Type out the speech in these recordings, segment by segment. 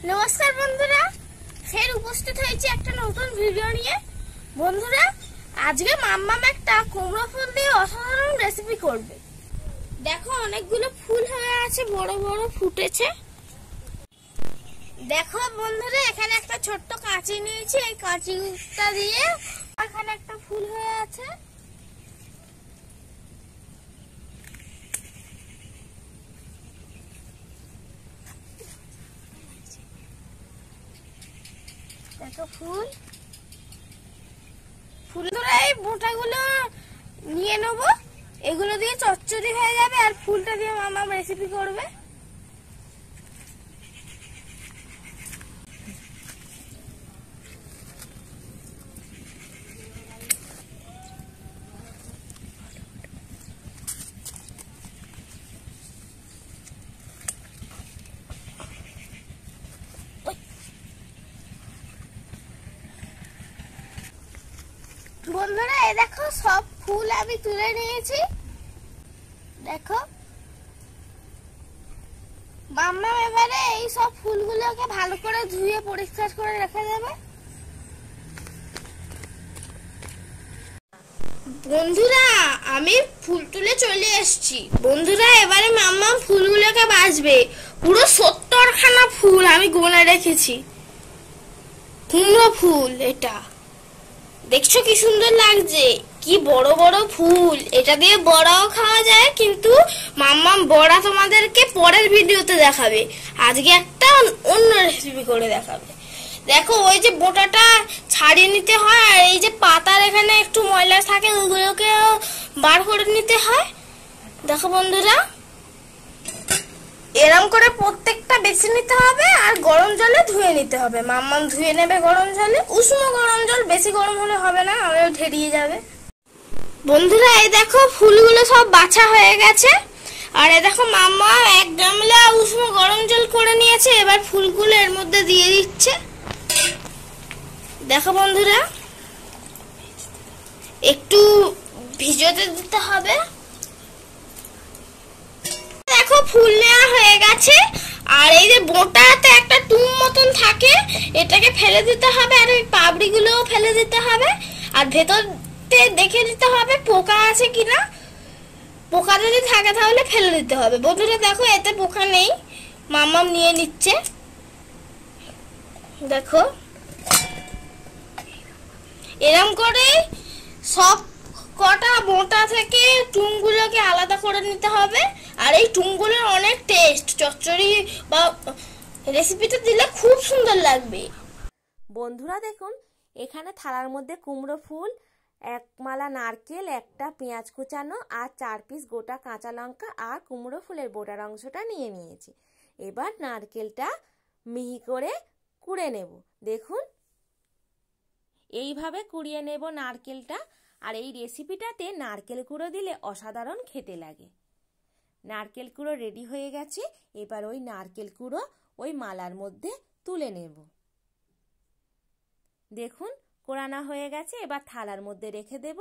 নমস্কার বন্ধুরা, ফের উপস্থিত হয়েছি একটা নতুন ভিডিও নিয়ে। বন্ধুরা, আজকে মাম্মাম একটা কুমড়ো ফুল দিয়ে অসাধারণ রেসিপি করবে। দেখো, অনেকগুলো ফুল হয়ে আছে, বড় বড় ফুটেছে। দেখো বন্ধুরা, এখানে একটা ছোট্ট কাঁচি নিয়েছি, এই কাঁচিটা দিয়ে এখানে একটা ফুল হয়ে আছে। দেখো ফুল ধরে এই বোটাগুলো নিয়ে নেবো, এগুলো দিয়ে চচ্চড়ি হয়ে যাবে আর ফুলটা দিয়ে মামা রেসিপি করবে। বন্ধুরা, এই দেখো সব ফুল আমি তুলে নিয়েছি। দেখো মাম্মা এবারে এই সব ফুলগুলোকে ভালো করে ধুয়ে পরিষ্কার করে রেখে দেবে। বন্ধুরা, আমি ফুল তুলে চলে এসেছি। বন্ধুরা, এবারে মাম্মা ফুলগুলোকে বাছবে। পুরো 70 খানা ফুল আমি গুনে রেখেছি। কুমড়ো ফুল, এটা দেখছো কি সুন্দর লাগছে, কি বড় বড় ফুল। এটা দিয়ে বড়াও খাওয়া যায়, কিন্তু মাম্মাম বড়া তোমাদেরকে পরের ভিডিওতে দেখাবে। আজকে একটা অন্য রেসিপি করে দেখাবে। দেখো, ওই যে বোটাটা ছাড়িয়ে নিতে হয়, আর এই যে পাতার এখানে একটু ময়লা থাকে, ওগুলোকে বার করে নিতে হয়। দেখো বন্ধুরা, এরম করে প্রত্যেকটা বেছে নিতে হবে আর গরম জলে ধুয়ে নিতে হবে। মাম্মাম ধুয়ে নেবে গরম জলে, উষ্ণ গরম জল, বেশি গরম হলে হবে না, আরো ঢেরিয়ে যাবে। বন্ধুরা, এই দেখো ফুলগুলো সব বাছা হয়ে গেছে, আর এই দেখো মাম্মা এক গামলা উষ্ণ গরম জল করে নিয়েছে। এবার ফুলগুলো এর মধ্যে দিয়ে দিচ্ছে। দেখো বন্ধুরা, একটু ভিজতে দিতে হবে। দেখো ফুল নেওয়া হয়ে গেছে, আর এই যে বোটাতে একটা টুম মতন থাকে, এটাকে ফেলে দিতে হবে, আর ওই পাপড়িগুলোও ফেলে দিতে হবে, আর ভেতরতে দেখে দিতে হবে পোকা আছে কিনা। পোকা যদি থাকে তাহলে ফেলে দিতে হবে। বন্ধুরা দেখো, এতে পোকা নেই, মাম্মাম নিয়ে নিচ্ছে। দেখো এরম করে সব কটা বোটা থেকে টুমগুলোকে আলাদা করে নিতে হবে। আর এই টুমগুলোর অনেক টেস্ট, চচ্চড়ি বা রেসিপিতে দিলে খুব সুন্দর লাগবে। বন্ধুরা দেখুন, এখানে থালার মধ্যে কুমড়ো ফুল, এক মালা নারকেল, একটা পেঁয়াজ কুচানো, আর 4 পিস গোটা কাঁচা লঙ্কা আর কুমড়ো ফুলের বোটার অংশটা নিয়ে নিয়েছি। এবার নারকেলটা মিহি করে কুড়ে নেব। দেখুন, এইভাবে কুড়িয়ে নেব নারকেলটা। আর এই রেসিপিটাতে নারকেল কুড়ো দিলে অসাধারণ খেতে লাগে। নারকেল কুড়ো রেডি হয়ে গেছে। এবার ওই নারকেল কুড়ো ওই মালার মধ্যে তুলে নেব। দেখুন, কোরানো হয়ে গেছে। এবার থালার মধ্যে রেখে দেব।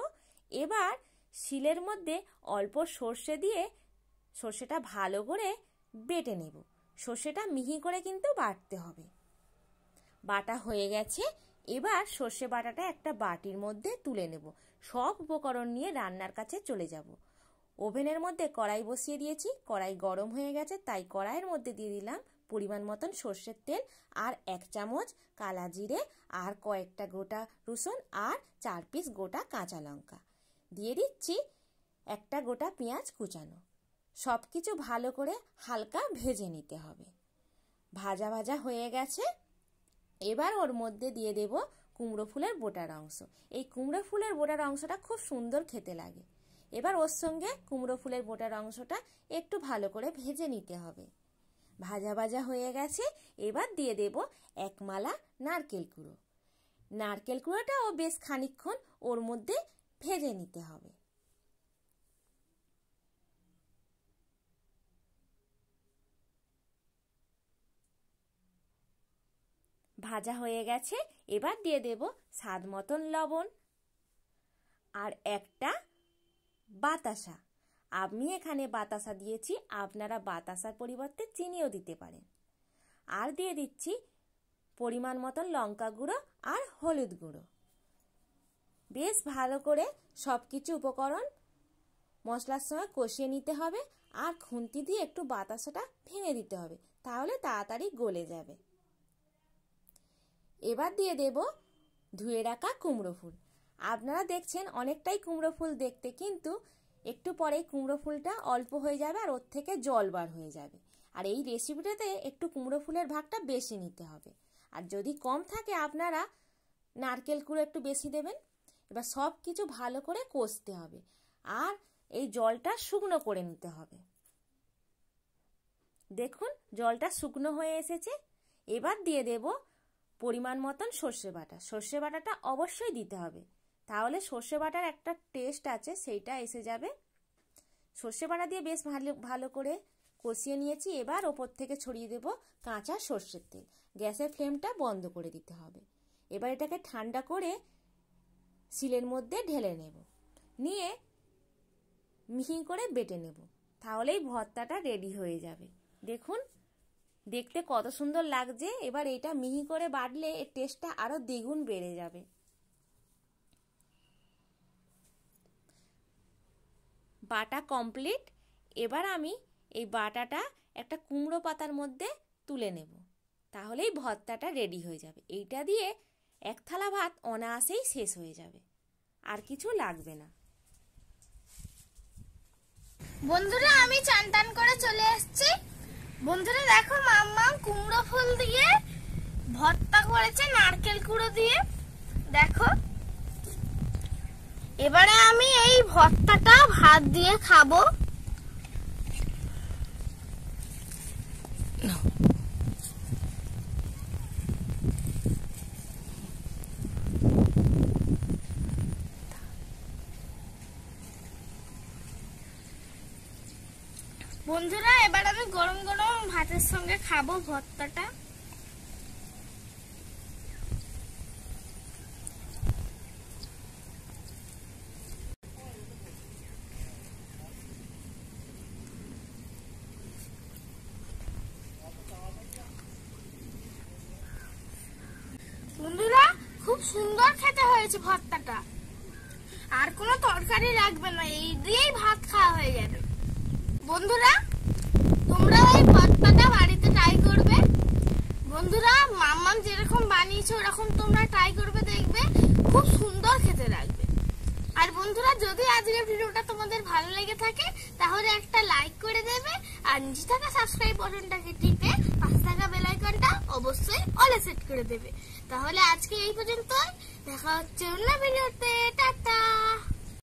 এবার শিলের মধ্যে অল্প সর্ষে দিয়ে সর্ষেটা ভালো করে বেটে নেব। সর্ষেটা মিহি করে কিন্তু বাটতে হবে। বাটা হয়ে গেছে। এবার সর্ষে বাটাটা একটা বাটির মধ্যে তুলে নেব। সব উপকরণ নিয়ে রান্নার কাছে চলে যাব। ওভেনের মধ্যে কড়াই বসিয়ে দিয়েছি। কড়াই গরম হয়ে গেছে, তাই কড়াইয়ের মধ্যে দিয়ে দিলাম পরিমাণ মতন সর্ষের তেল, আর 1 চামচ কালা জিরে, আর কয়েকটা গোটা রসুন, আর 4 পিস গোটা কাঁচা লঙ্কা। দিয়ে দিচ্ছি একটা গোটা পেঁয়াজ কুচানো। সব কিছু ভালো করে হালকা ভেজে নিতে হবে। ভাজা ভাজা হয়ে গেছে। এবার ওর মধ্যে দিয়ে দেব কুমড়ো ফুলের বোটার অংশ। এই কুমড়ো ফুলের বোটার অংশটা খুব সুন্দর খেতে লাগে। এবার ওর সঙ্গে কুমড়ো ফুলের বোটার অংশটা একটু ভালো করে ভেজে নিতে হবে। ভাজা ভাজা হয়ে গেছে। এবার দিয়ে দেব 1 মালা নারকেল কুড়ো। নারকেল কুড়োটাও বেশ খানিকক্ষণ ওর মধ্যে ভেজে নিতে হবে। ভাজা হয়ে গেছে। এবার দিয়ে দেব স্বাদ মতন লবণ, আর একটা বাতাসা। আমি এখানে বাতাসা দিয়েছি, আপনারা বাতাসার পরিবর্তে চিনিও দিতে পারেন। আর দিয়ে দিচ্ছি পরিমাণ মতন লঙ্কা গুঁড়ো আর হলুদ গুঁড়ো। বেশ ভালো করে সব কিছু উপকরণ মশলার সঙ্গে কষিয়ে নিতে হবে আর খুন্তি দিয়ে একটু বাতাসাটা ভেঙে দিতে হবে, তাহলে তাড়াতাড়ি গলে যাবে। এবার দিয়ে দেব ধুয়ে রাখা কুমড়ো ফুল। আপনারা দেখছেন অনেকটাই কুমড়ো ফুল দেখতে, কিন্তু একটু পরেই কুমড়ো ফুলটা অল্প হয়ে যাবে আর ওর থেকে জল বার হয়ে যাবে। আর এই রেসিপিটাতে একটু কুমড়ো ফুলের ভাগটা বেশি নিতে হবে, আর যদি কম থাকে আপনারা নারকেল কুড়ো একটু বেশি দেবেন। এবার সব কিছু ভালো করে কষতে হবে আর এই জলটা শুকনো করে নিতে হবে। দেখুন জলটা শুকনো হয়ে এসেছে। এবার দিয়ে দেব পরিমাণ মতন সর্ষে বাটা। সর্ষে বাটাটা অবশ্যই দিতে হবে, তাহলে সর্ষে বাটার একটা টেস্ট আছে সেইটা এসে যাবে। সর্ষে বাটা দিয়ে বেশ ভালো করে কষিয়ে নিয়েছি। এবার ওপর থেকে ছড়িয়ে দেব কাঁচা সর্ষের তেল। গ্যাসের ফ্লেমটা বন্ধ করে দিতে হবে। এবার এটাকে ঠান্ডা করে শিলের মধ্যে ঢেলে নেব, নিয়ে মিহি করে বেটে নেব, তাহলেই ভর্তাটা রেডি হয়ে যাবে। দেখুন দেখতে কত সুন্দর লাগছে। এবার এটা মিহি করে বাটলে এর টেস্টটা আরো দ্বিগুণ বেড়ে যাবে। বাটা কমপ্লিট। এবার আমি এই বাটাটা একটা কুমড়ো পাতার মধ্যে তুলে নেব, তাহলেই ভর্তাটা রেডি হয়ে যাবে। এইটা দিয়ে এক থালা ভাত অনায়াসেই শেষ হয়ে যাবে, আর কিছু লাগবে না। বন্ধুরা আমি চান টান করে চলে এসেছি। বন্ধুরা দেখো মাম্মা কুমড়ো ফুল দিয়ে ভর্তা করেছে নারকেল কুড়ো দিয়ে, দেখো। এবারে আমি এই ভর্তাটা ভাত দিয়ে খাবো। বন্ধুরা এবার আমি গরম গরম ভাতের সঙ্গে খাবো ভর্তাটা। বন্ধুরা খুব সুন্দর খেতে হয়েছে ভর্তাটা, আর কোনো তরকারি লাগবে না, এই দিয়েই ভাত খাওয়া হয়ে যাবে। বন্ধুরা তোমরা এই ভর্তাটা বাড়িতে ট্রাই করবে। বন্ধুরা মাম্মাম যেরকম বানিয়েছে ওরকম তোমরা ট্রাই করবে, দেখবে খুব সুন্দর খেতে লাগবে। আর বন্ধুরা যদি আজকের ভিডিওটা তোমাদের ভালো লেগে থাকে তাহলে একটা লাইক করে দেবে, আর নিচে থাকা সাবস্ক্রাইব বাটনটাকে টিপে পাশে থাকা বেল আইকনটা অবশ্যই অলে সেট করে দেবে। তাহলে আজকে এই পর্যন্তই, দেখা হচ্ছে অন্য ভিডিওতে। টাটা।